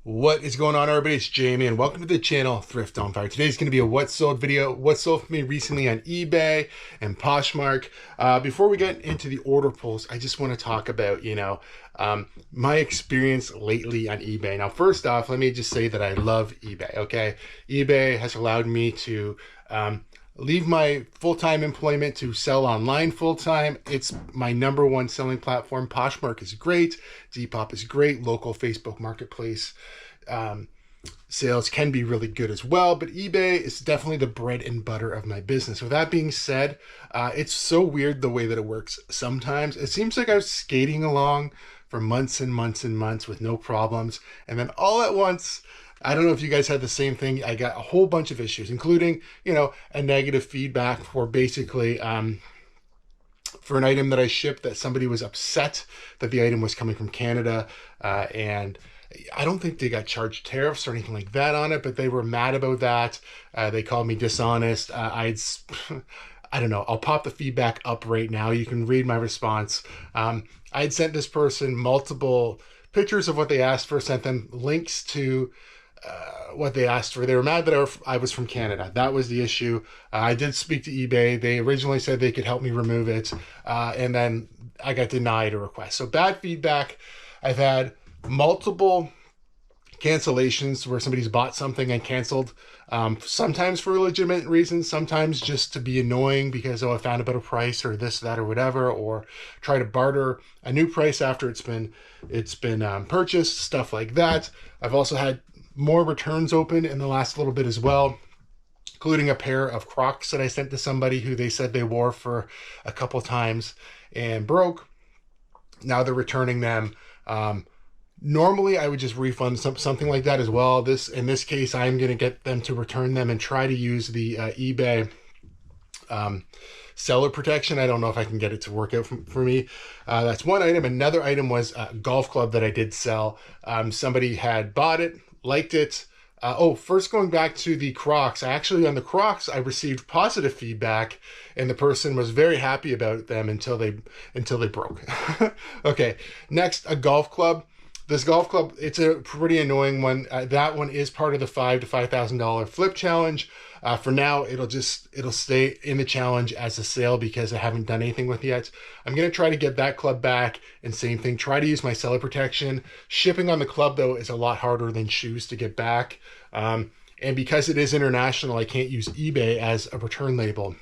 What is going on, everybody? It's Jamie and welcome to the channel Thrift-Onfire. Today's going to be a what sold video, what sold for me recently on eBay and Poshmark. Before we get into the order pulls, I just want to talk about, my experience lately on eBay. Now, first off, let me just say that I love eBay, okay? eBay has allowed me to leave my full-time employment to sell online full-time. It's my #1 selling platform. Poshmark is great. Depop is great. Local Facebook marketplace sales can be really good as well, but eBay is definitely the bread and butter of my business. With that being said, it's so weird the way that it works sometimes. It seems like I was skating along for months and months and months with no problems, and then all at once, I don't know if you guys had the same thing. I got a whole bunch of issues, including, a negative feedback for basically for an item that I shipped that somebody was upset that the item was coming from Canada. And I don't think they got charged tariffs or anything like that on it, but they were mad about that. They called me dishonest. I don't know. I'll pop the feedback up right now. You can read my response. I'd sent this person multiple pictures of what they asked for, sent them links to what they asked for. They were mad that I was from Canada. That was the issue. I did speak to eBay. They originally said they could help me remove it, and then I got denied a request. So bad feedback. I've had multiple cancellations where somebody's bought something and canceled, sometimes for legitimate reasons, sometimes just to be annoying because, I found a better price or this, that, or whatever, or try to barter a new price after it's been purchased, stuff like that. I've also had more returns open in the last little bit as well, including a pair of Crocs that I sent to somebody who they said they wore for a couple times and broke. Now they're returning them. Normally I would just refund something like that as well. In this case, I'm going to get them to return them and try to use the eBay seller protection. I don't know if I can get it to work out for me. That's one item. Another item was a golf club that I did sell. Somebody had bought it, liked it. First going back to the Crocs, on the Crocs, I received positive feedback and the person was very happy about them until they broke. Okay, next, a golf club. This golf club, it's a pretty annoying one. That one is part of the $5,000 to $5,000 flip challenge. For now, it'll stay in the challenge as a sale because I haven't done anything with it yet. I'm going to try to get that club back, and same thing, try to use my seller protection. Shipping on the club, though, is a lot harder than shoes to get back. And because it is international, I can't use eBay as a return label.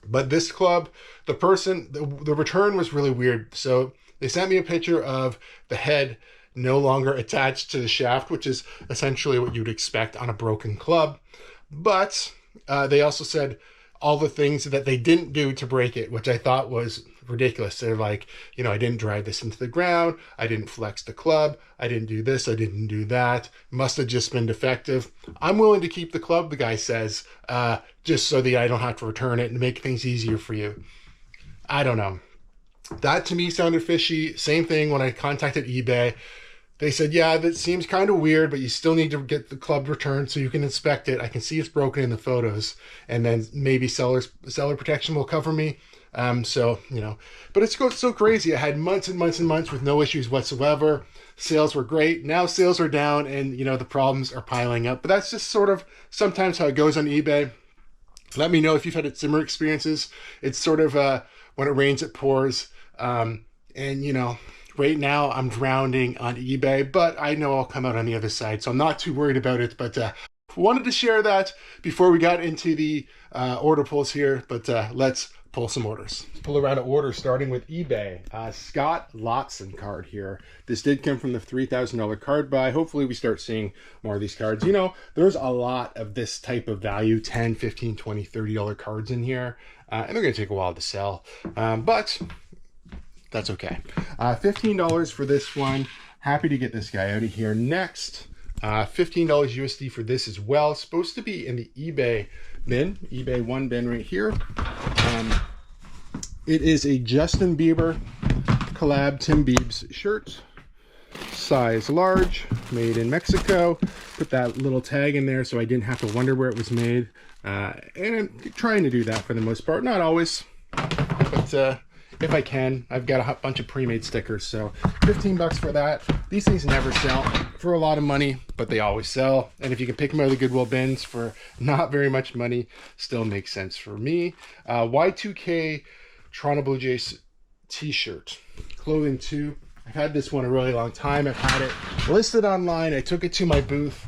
But this club, the return was really weird. So they sent me a picture of the head no longer attached to the shaft, which is essentially what you'd expect on a broken club. But they also said all the things that they didn't do to break it, which I thought was ridiculous. They're like, I didn't drive this into the ground. I didn't flex the club. I didn't do this. I didn't do that. Must have just been defective. I'm willing to keep the club, the guy says, just so that I don't have to return it and make things easier for you. I don't know. That to me sounded fishy. Same thing when I contacted eBay. They said, yeah, that seems kind of weird, but you still need to get the club returned so you can inspect it. I can see it's broken in the photos, and then maybe seller protection will cover me. But it's so crazy. I had months and months and months with no issues whatsoever. Sales were great. Now sales are down, and the problems are piling up. But that's just sort of sometimes how it goes on eBay. Let me know if you've had similar experiences. It's sort of when it rains, it pours. Right now I'm drowning on eBay, but I know I'll come out on the other side, so I'm not too worried about it. But wanted to share that before we got into the order pulls here. But let's pull some orders. Pull around an order starting with eBay. Scott Lotson card here. This did come from the $3,000 card buy. Hopefully we start seeing more of these cards. There's a lot of this type of value, $10, $15, $20, $30 cards in here, and they're going to take a while to sell. But that's okay. $15 for this one. Happy to get this guy out of here. Next, $15 USD for this as well. It's supposed to be in the eBay bin, eBay one bin right here. It is a Justin Bieber collab Tim Biebs shirt, size large, made in Mexico. Put that little tag in there so I didn't have to wonder where it was made. And I'm trying to do that for the most part. Not always, but if I can. I've got a bunch of pre-made stickers, so 15 bucks for that. These things never sell for a lot of money, but they always sell. And if you can pick them out of the Goodwill bins for not very much money, still makes sense for me. Y2K Toronto Blue Jays t-shirt, clothing too. I've had this one a really long time. I've had it listed online. I took it to my booth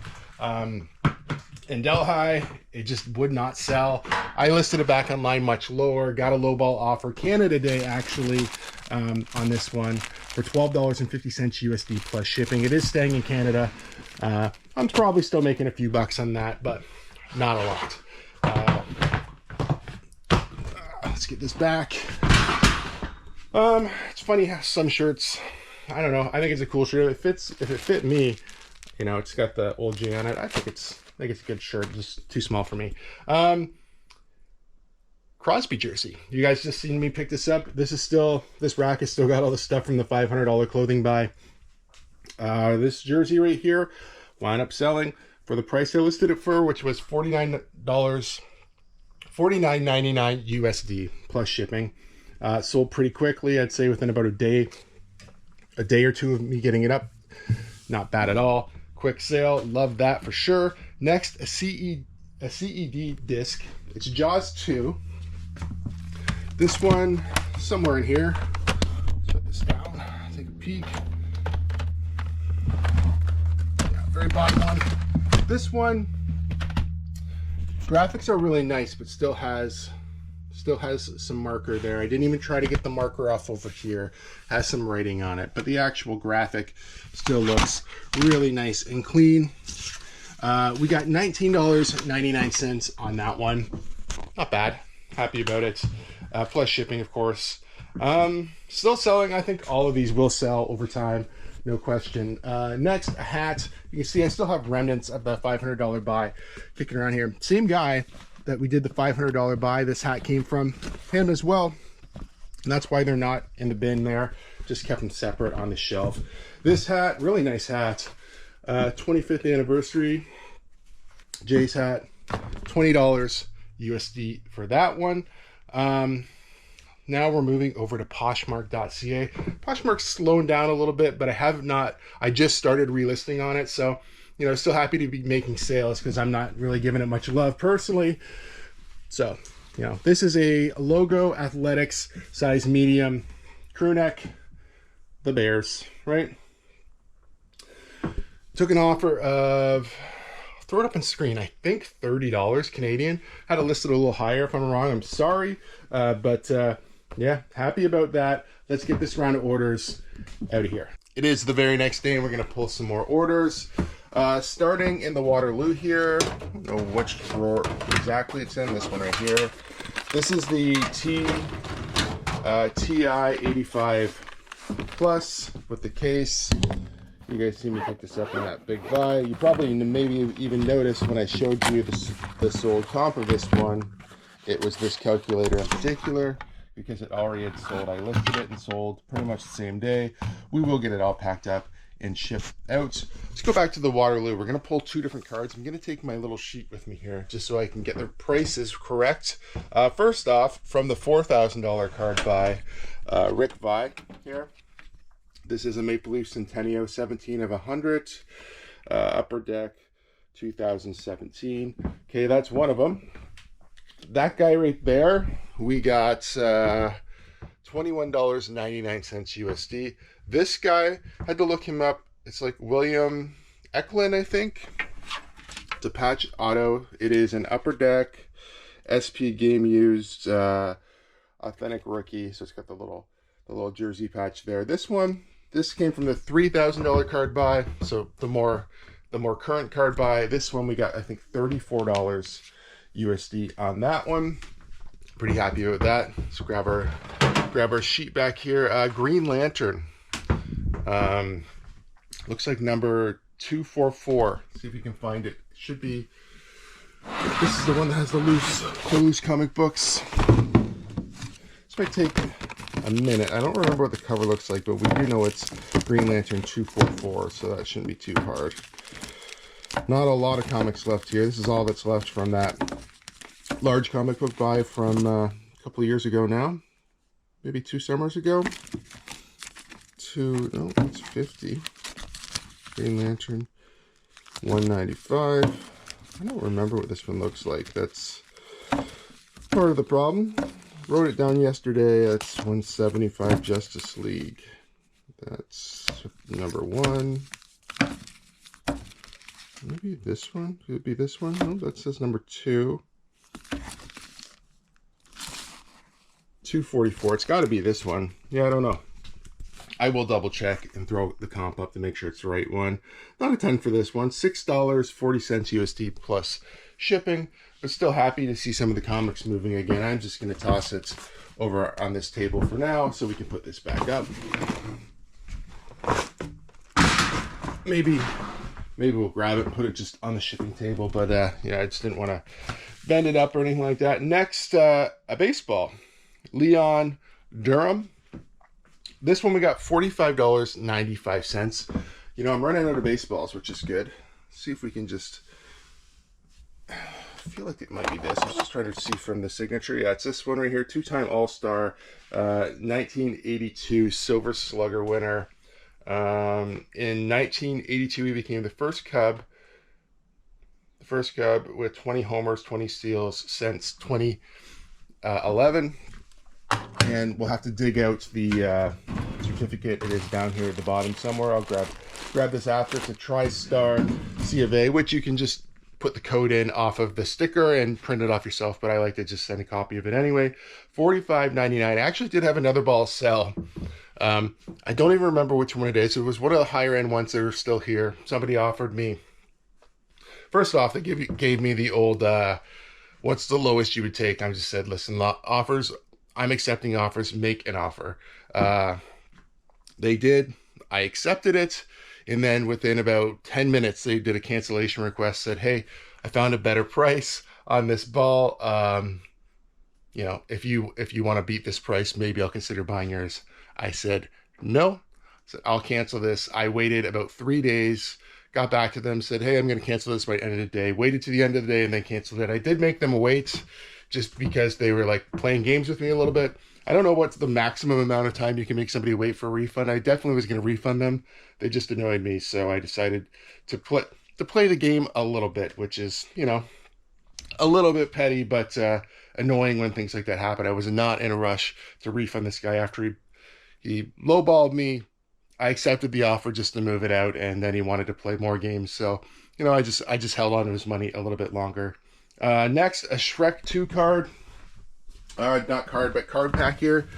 in Delhi. It just would not sell. I listed it back online much lower, got a lowball offer Canada Day actually on this one for $12.50 USD plus shipping. It is staying in Canada. I'm probably still making a few bucks on that, but not a lot. Let's get this back. It's funny how some shirts, I don't know, I think it's a cool shirt. If it fit me, you know, it's got the old J on it. I think it's a good shirt, just too small for me. Crosby jersey. You guys just seen me pick this up. This rack has still got all the stuff from the $500 clothing buy. This jersey right here wound up selling for the price I listed it for, which was $49.99 USD plus shipping. Sold pretty quickly. I'd say within about a day or two of me getting it up. Not bad at all. Quick sale. Love that for sure. Next, a CED disc. It's Jaws 2. This one, somewhere in here. Set this down. Take a peek. Yeah, very bottom one. This one, graphics are really nice, but still has some marker there. I didn't even try to get the marker off over here. Has some writing on it, but the actual graphic still looks really nice and clean. We got $19.99 on that one. Not bad. Happy about it. Plus shipping, of course. Still selling. I think all of these will sell over time. No question. Next, a hat. You can see I still have remnants of the $500 buy kicking around here. Same guy that we did the $500 buy, this hat came from him as well. And that's why they're not in the bin there. Just kept them separate on the shelf. This hat, really nice hat. 25th anniversary Jay's hat. $20 USD for that one. Now we're moving over to Poshmark.ca. Poshmark's slowing down a little bit, but I just started relisting on it. So, you know, still happy to be making sales because I'm not really giving it much love personally. So, you know, this is a logo athletics size medium crew neck, the Bears, right? Took an offer of, throw it up on screen, I think $30 Canadian. Had it listed a little higher. If I'm wrong, I'm sorry. Yeah, happy about that. Let's get this round of orders out of here. It is the very next day and we're gonna pull some more orders. Starting in the Waterloo here. I don't know which drawer exactly it's in. This one right here. This is the TI 85 Plus with the case. You guys see me pick this up in that big buy. You probably maybe even noticed when I showed you the sold comp of this one, it was this calculator in particular because it already had sold. I listed it and sold pretty much the same day. We will get it all packed up and shipped out. Let's go back to the Waterloo. We're going to pull two different cards. I'm going to take my little sheet with me here just so I can get the prices correct. First off, from the $4,000 card by Rick Vi here. This is a Maple Leaf Centennial 17 of 100. Upper Deck 2017. Okay, that's one of them. That guy right there, we got $21.99 USD. This guy, had to look him up. It's like William Eklund, I think. It's a patch auto. It is an Upper Deck SP game used authentic rookie. So it's got the little jersey patch there. This came from the $3,000 card buy. So the more current card buy. This one we got, I think, $34 USD on that one. Pretty happy with that. Let's grab our sheet back here. Green Lantern. Looks like number 244. See if you can find it. Should be. This is the one that has the loose comic books. This might take a minute. I don't remember what the cover looks like, but we do know it's Green Lantern 244, so that shouldn't be too hard. Not a lot of comics left here. This is all that's left from that large comic book buy from a couple of years ago now. maybe 2 summers ago. No, it's 50. Green Lantern, 195. I don't remember what this one looks like. That's part of the problem. Wrote it down yesterday. That's 175 Justice League. That's number 1. Maybe this one? Could it be this one? No, that says number 2. 244. It's got to be this one. Yeah, I don't know. I will double check and throw the comp up to make sure it's the right one. Not a ton for this one. $6.40 USD plus shipping, but still happy to see some of the comics moving again. I'm just going to toss it over on this table for now so we can put this back up. Maybe we'll grab it and put it just on the shipping table, but yeah, I just didn't want to bend it up or anything like that. Next, a baseball. Leon Durham. This one we got $45.95. You know, I'm running out of baseballs, which is good. Let's see if we can just... I feel like it might be this. I'm just trying to see from the signature. Yeah, it's this one right here. 2-time All-Star, 1982 Silver Slugger winner. In 1982, he became the first Cub with 20 homers, 20 steals since 2011. And we'll have to dig out the certificate. It is down here at the bottom somewhere. I'll grab this after. It's a TriStar C of A, which you can just put the code in off of the sticker and print it off yourself, but I like to just send a copy of it anyway. $45.99. I actually did have another ball sell. I don't even remember which one it is. It was one of the higher end ones that are still here. Somebody offered me, first off, they gave me the old what's the lowest you would take. I just said, listen, offers, I'm accepting offers, make an offer. They did. I accepted it. And then within about 10 minutes, they did a cancellation request, said, hey, I found a better price on this ball. You know, if you want to beat this price, maybe I'll consider buying yours. I said, no. I said, I'll cancel this. I waited about 3 days, got back to them, said, hey, I'm going to cancel this by the end of the day. Waited to the end of the day and then canceled it. I did make them wait just because they were like playing games with me a little bit. I don't know what's the maximum amount of time you can make somebody wait for a refund. I definitely was going to refund them. They just annoyed me. So I decided to play the game a little bit, which is, you know, a little bit petty, but annoying when things like that happen. I was not in a rush to refund this guy after he lowballed me. I accepted the offer just to move it out, and then he wanted to play more games. So, you know, I just held on to his money a little bit longer. Next, a Shrek 2 card. Not card, but card pack here.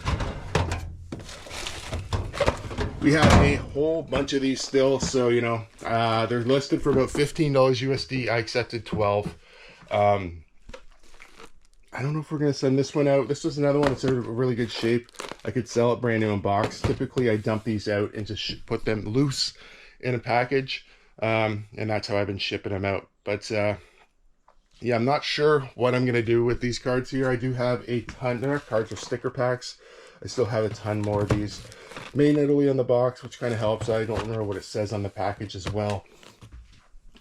We have a whole bunch of these still, so, you know, they're listed for about $15 USD. I accepted 12. I don't know if we're going to send this one out. This was another one that's in really good shape. I could sell it brand new in box. Typically, I dump these out and just put them loose in a package, and that's how I've been shipping them out. But, yeah, I'm not sure what I'm going to do with these cards here. I do have a ton. They're not cards, or sticker packs. I still have a ton more of these. Made in Italy on the box, which kind of helps. I don't remember what it says on the package as well.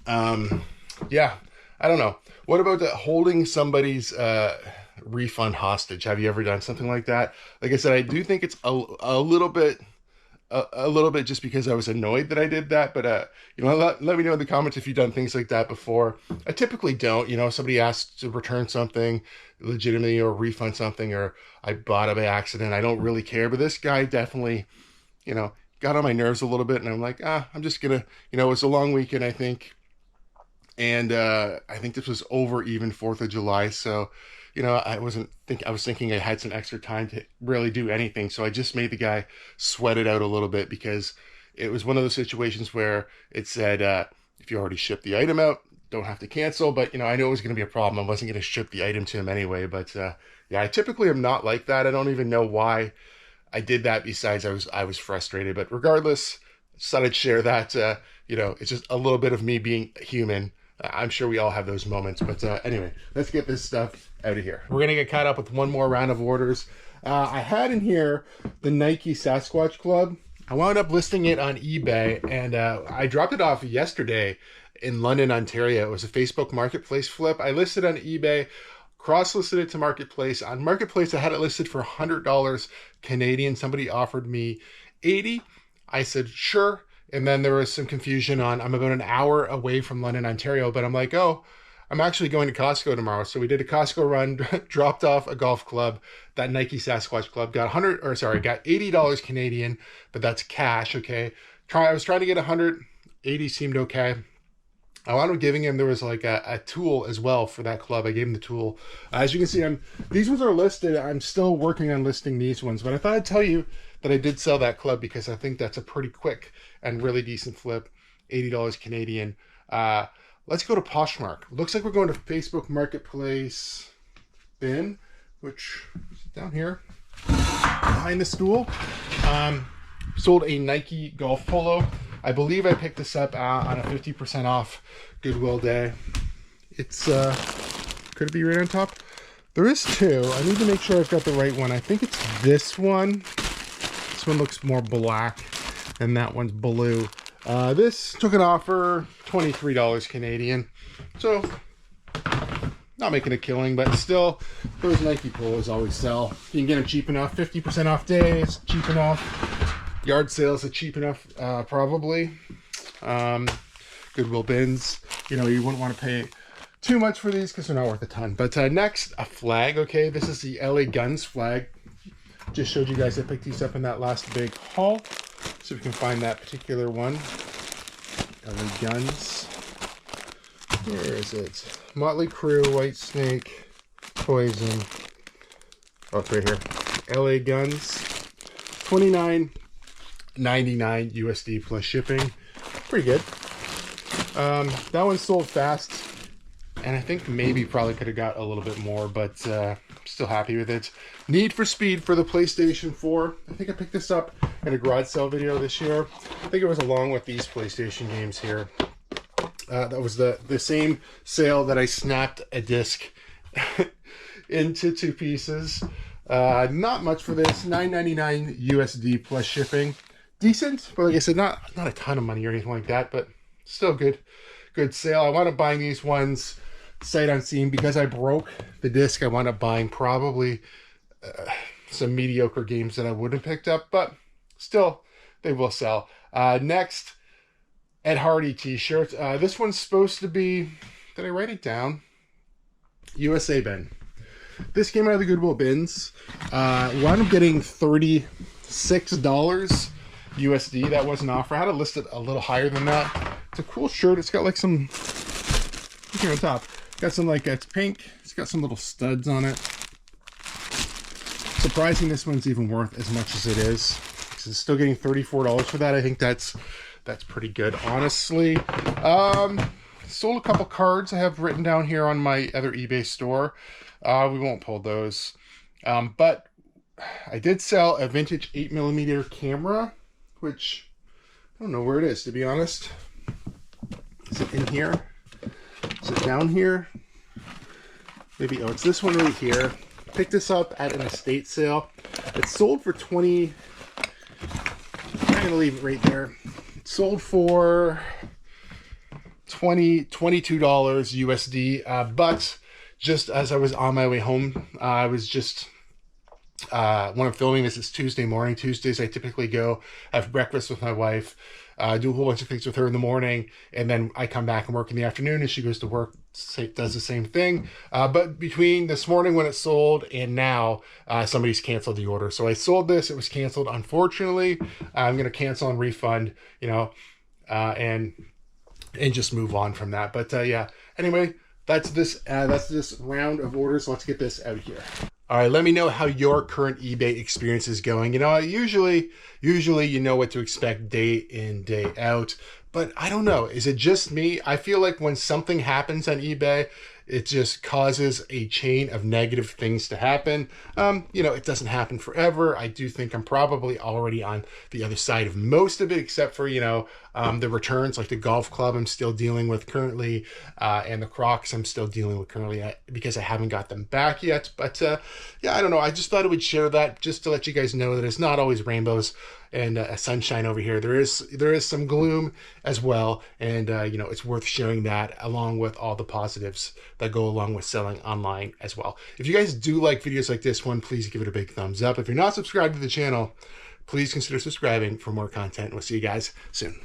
Yeah, I don't know. What about holding somebody's refund hostage? Have you ever done something like that? Like I said, I do think it's a little bit just because I was annoyed that I did that. But, you know, let me know in the comments if you've done things like that before. I typically don't. You know, somebody asks to return something legitimately or refund something, or I bought it by accident. I don't really care. But this guy definitely, you know, got on my nerves a little bit. And I'm like, I'm just going to, you know, it was a long weekend, I think. And I think this was over even 4th of July. So, you know, I was thinking I had some extra time to really do anything. So I just made the guy sweat it out a little bit, because it was one of those situations where it said, if you already shipped the item out, don't have to cancel. But, you know, I knew it was going to be a problem. I wasn't going to ship the item to him anyway. But, yeah, I typically am not like that. I don't even know why I did that, besides I was frustrated. But regardless, I decided to share that, you know, it's just a little bit of me being human. I'm sure we all have those moments. But anyway, let's get this stuff out of here. We're going to get caught up with one more round of orders. I had in here the Nike Sasquatch Club. I wound up listing it on eBay, and I dropped it off yesterday in London, Ontario. It was a Facebook Marketplace flip. I listed on eBay, cross-listed it to Marketplace. On Marketplace, I had it listed for $100 Canadian. Somebody offered me 80. I said, sure. And then there was some confusion on, I'm about an hour away from London, Ontario, but I'm like, oh, I'm actually going to Costco tomorrow. So we did a Costco run, dropped off a golf club, that Nike Sasquatch club, got got $80 Canadian, but that's cash, okay? I was trying to get 100, 80 seemed okay. I wound up giving him, there was like a tool as well for that club. I gave him the tool. As you can see, these ones are listed. I'm still working on listing these ones, but I thought I'd tell you that I did sell that club because I think that's a pretty quick and really decent flip, $80 Canadian. Let's go to Poshmark. Looks like we're going to Facebook Marketplace bin, which is down here behind the stool. Sold a Nike golf polo. I believe I picked this up on a 50% off Goodwill day. It's, could it be right on top? There is two. I need to make sure I've got the right one. I think it's this one. This one looks more black and that one's blue. This took an offer, $23 Canadian. So, not making a killing, but still, those Nike polos always sell. You can get them cheap enough. 50% off days, cheap enough. Yard sales are cheap enough, probably. Goodwill bins. You know, you wouldn't want to pay too much for these because they're not worth a ton. But next, a flag, okay? This is the LA Guns flag. Just showed you guys I picked these up in that last big haul. So if we can find that particular one. LA Guns. Where is it? Motley Crue, White Snake, Poison. Oh, it's right here. LA Guns. $29.99 USD plus shipping. Pretty good. That one sold fast. And I think maybe probably could have got a little bit more, but still happy with it. Need for Speed for the PlayStation 4. I think I picked this up in a garage sale video this year. I think it was along with these PlayStation games here. That was the same sale that I snapped a disc into two pieces. Not much for this. $9.99 USD plus shipping. Decent, but like I said, not a ton of money or anything like that, but still good sale. I wound up buying these ones sight unseen because I broke the disc. I wound up buying probably some mediocre games that I wouldn't have picked up, but still they will sell. Next, Ed Hardy t-shirts. This one's supposed to be, did I write it down? USA bin. This came out of the Goodwill bins. Wound up getting $36 USD. That was an offer. I had it listed a little higher than that. It's a cool shirt. It's got like some, look here on top. Got some like, it's pink. It's got some little studs on it. Surprising this one's even worth as much as it is. Because it's still getting $34 for that. I think that's pretty good, honestly. Sold a couple cards I have written down here on my other eBay store. We won't pull those. But I did sell a vintage 8mm camera, which I don't know where it is, to be honest. Is it in here? Is it down here? Maybe, oh, it's this one right here. Picked this up at an estate sale. It sold for $20. I'm gonna leave it right there. It sold for $22 USD. But just as I was on my way home, I was just when I'm filming this, it's Tuesday morning. Tuesdays I typically go have breakfast with my wife, do a whole bunch of things with her in the morning, and then I come back and work in the afternoon, and she goes to work, does the same thing. But between this morning when it sold and now, somebody's canceled the order. So I sold this, it was canceled. Unfortunately, I'm going to cancel and refund, you know, and just move on from that. But yeah, anyway, that's this round of orders. Let's get this out here. All right, let me know how your current eBay experience is going. You know, usually you know what to expect day in, day out, but I don't know. Is it just me? I feel like when something happens on eBay, it just causes a chain of negative things to happen. You know, it doesn't happen forever. I do think I'm probably already on the other side of most of it, except for, you know, the returns, like the golf club I'm still dealing with currently, and the Crocs I'm still dealing with currently because I haven't got them back yet. But yeah, I don't know. I just thought I would share that just to let you guys know that it's not always rainbows and sunshine over here. There is some gloom as well, and you know, it's worth sharing that along with all the positives that go along with selling online as well. If you guys do like videos like this one, please give it a big thumbs up. If you're not subscribed to the channel, please consider subscribing for more content. We'll see you guys soon.